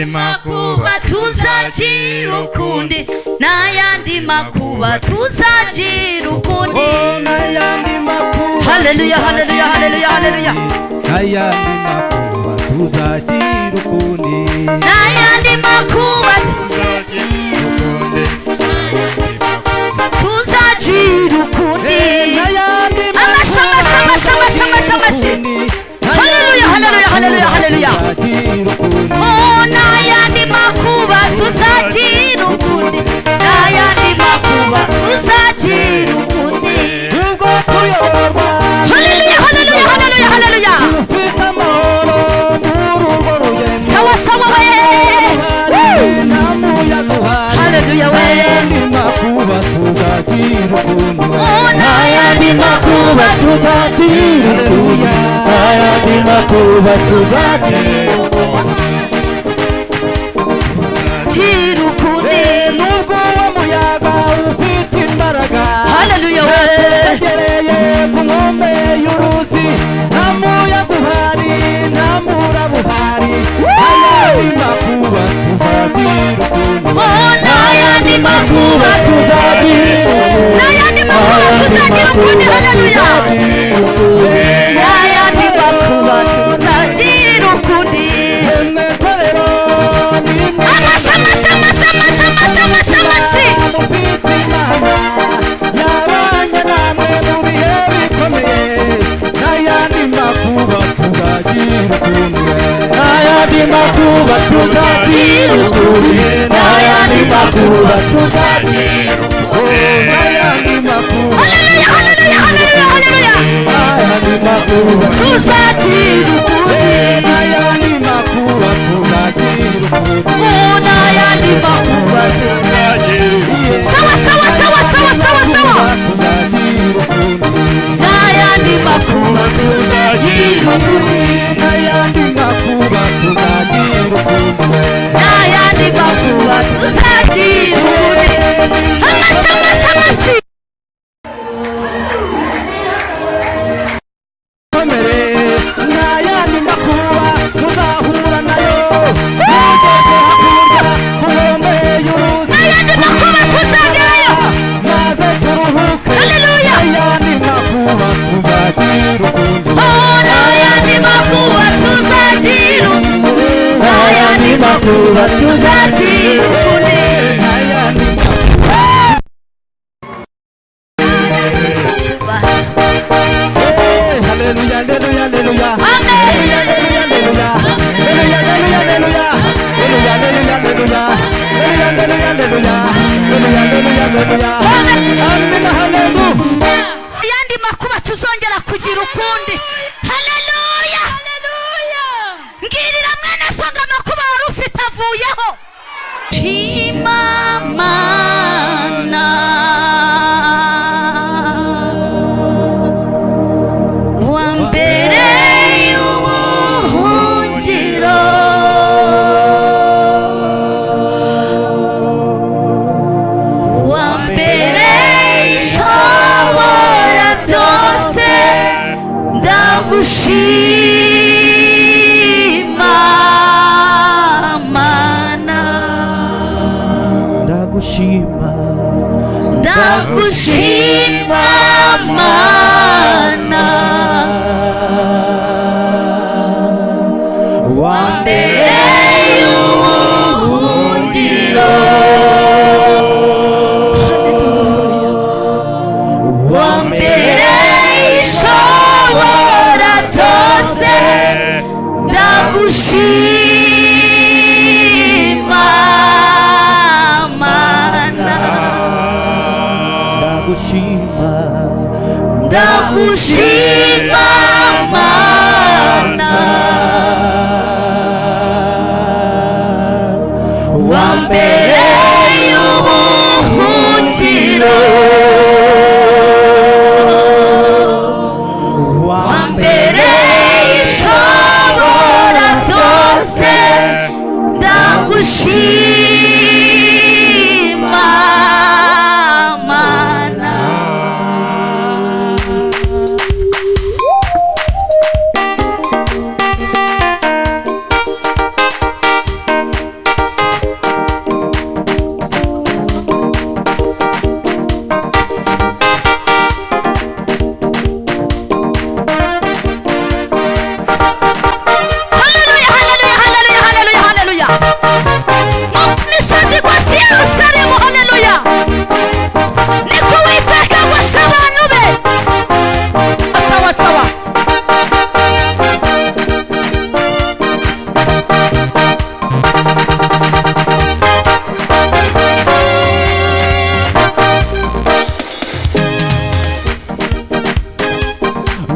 makuba tuzagira ukundi n'ayandi makuba tuzagira ukundi n'ayandi makuba haleluya haleluya haleluya haleluya n'ayandi makuba tuzagira ukundi n'ayandi makuba tuzagira ukundi amashamashi haleluya haleluya haleluya haleluya n'ayandi makuba tuzagira ukundi n'ayandi makuba tuzagira ukundi nubwo tuyoborwa haleluya haleluya haleluya haleluya ufite amahoro n'urugo rugendo sawa sawa we haleluya we n'ayandi makuba tuzagira ukundi n'ayandi makuba tuzagira ukundi n'ayandi makuba tuzagira nubwo uwo muyaga ufite imbaraga haleluya we wegereye ku nkombe y'uruzi nta muyaga uhari nta muraba uhari n'ayandi makuba tuzagira ukundi n'ayandi makuba tuzagira n'ayandi makuba tuzagira ukundi haleluya n'ayandi makuba tuzagira ukundi emetorero amashamashi ufite imana yabanye namwe mu bihe bikomeye n'ayandi makuba tuzagira ukundi n'ayandi makuba tuzagira ukundi n'ayandi makuba tuzagira ukundi n'ayandi makuba haleluya haleluya haleluya haleluya n'ayandi makuba tuzagira ukundi n'ayandi makuba tuzagira ukundi n'ayandi makuba sawa sawa sawa sawa sawa sawa tuzagira ukundi n'ayandi makuba tuzagira ukundi n'ayandi makuba tuzagira ukundi n'ayandi makuba tuzagira ukundi amashamashi komere n'ayandi makuba muzahura nayo mugeze hakurya ku nkombe y'uruzi n'ayandi makuba tuzagerayo maze turuhuke haleluya n'ayandi makuba tuzagira ukundi n'ayandi makuba tuzagira ukundi n'ayandi makuba tuzagira ukundi n'ayandi haleluya haleluya haleluya amen haleluya haleluya haleluya haleluya haleluya haleluya haleluya haleluya haleluya haleluya amen haleluya ayandi makuba tuzongera kugira ukundi haleluya ngirira mwene songa amakuba wari ufite avuyeho shimamana wa mbere y'ubuhungiro wa mbere ishobora byose ndagushima mana ndagushima ndagushima mana wa mbere y'ubuhungiro wa mbere ishobora byose ndagushima mana ndagushima ndagushima mana wa mbere y'ubuhungiro wa mbere ishobora byose ndagushima mana sawa sawa.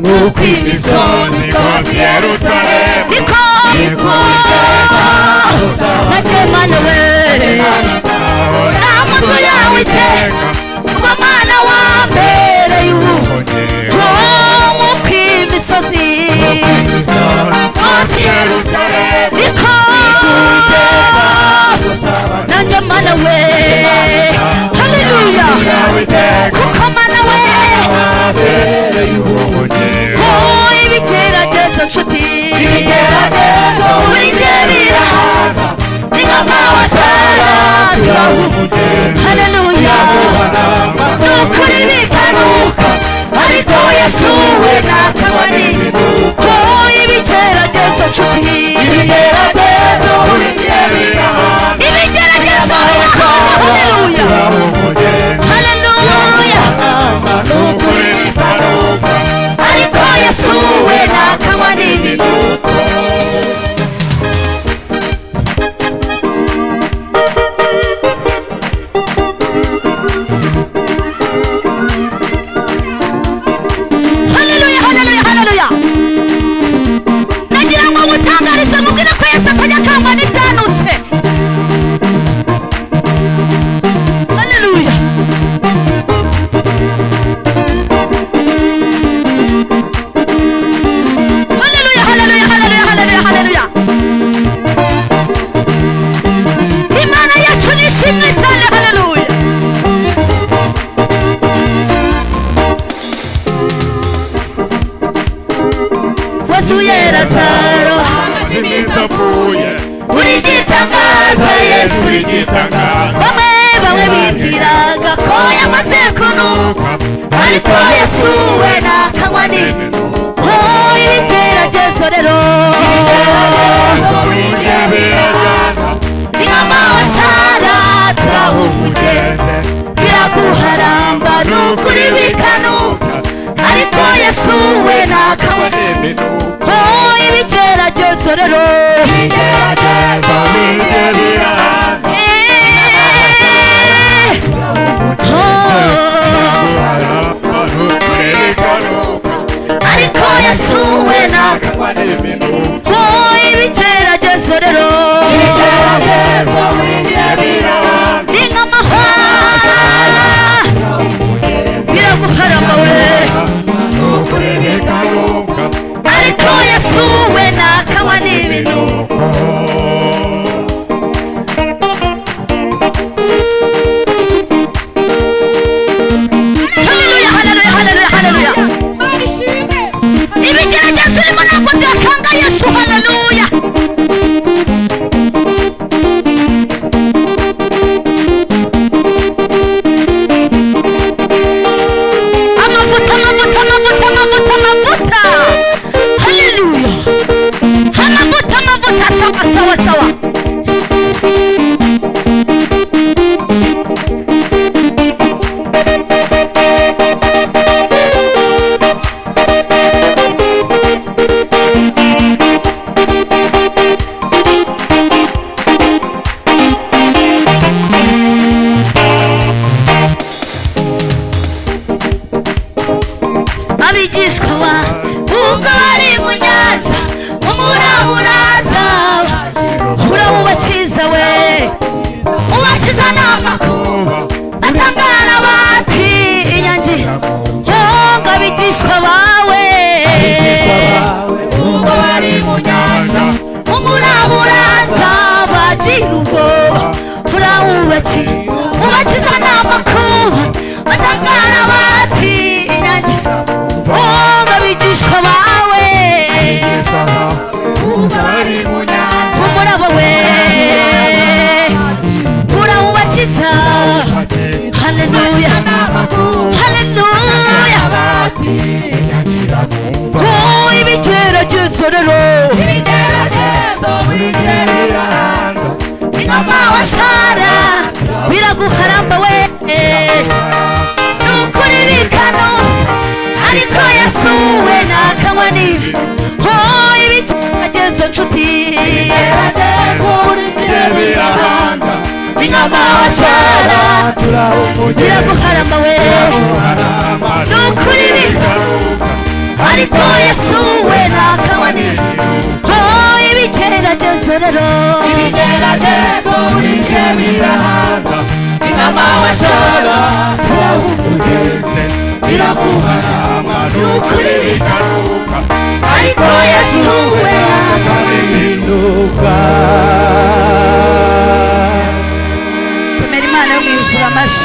Nuko imisozi kozi Yerusalemu Niko Natemana we Namuzu yawe iteka Umwana wa mbere y'ubu Nuko imisozi kozi Yerusalemu Niko Natemana we Hallelujah Kuko mana we ibigeragezo nshuti urigera ni nk'amawashara haleluya nukuri bikanuka ariko Yesu we nakabari ibigeragezo nshuti ibigeragezo urigera ibigeragezo haleluya haleluya nukuri bikanuka ariko Yesu we nakabari haleluya haleluya haleluya nagira ngo mutangarize mubwire ko Yesu atajya akangwa n'ibyanutse haleluya haleluya haleluya haleluya haleluya Imana yacu nishimwe cyane haleluya wazuye Lazaro imizapfuye uri gitangaza Yesu uri gitangaza bamwe bibwiraga ko yamaze kunuka ariko Yesu we nakanywa ibigeragezo rero ni nk'amawashara turahumuje biraguharamba nukuri bikanuka ariko Yesu we nakanywa ibigeragezo rero ibigeragezo bigerira ariko Yesu we nakanywa ibigeragezo rero ibigeragezo bigerira ni nk'amahwa biraguharamba we ariko Yesu we nakanywa n'ibintu haleluya haleluya haleluya haleluya ibigeragezo urimo ntabwo byakanga Yesu haleluya amavuta amavuta amavuta amavuta amavuta haleluya amavuta amavuta sawa sawa sawa abigishwa ba ubwo bari mu nyanja umuraburaza urabubakiza we ubakiza n'amakuba atangara bati inyangira ngo abigishwa bawe ubwo bari mu nyanja umuraburaza bagira ubwoba ubakiza n'amakuba atangara bati inyangira abigishwa bawe umurabo we urawubakiza haleluya haleluya ibigeragezo rero ni nk'amawashara biraguharamba we nukuri bikano ariko Yesu we ni ibigeragezo nshuti Inamawashara biraguharama we nukuri bigaruka ariko Yesu we nakabani ibigeragezo rero ibigeragezo bije birahanda inamawashara turabugeze biraguharama nukuri bigaruka ariko Yesu we akabihinduka. komera Imana yo mu ijuru amashyi.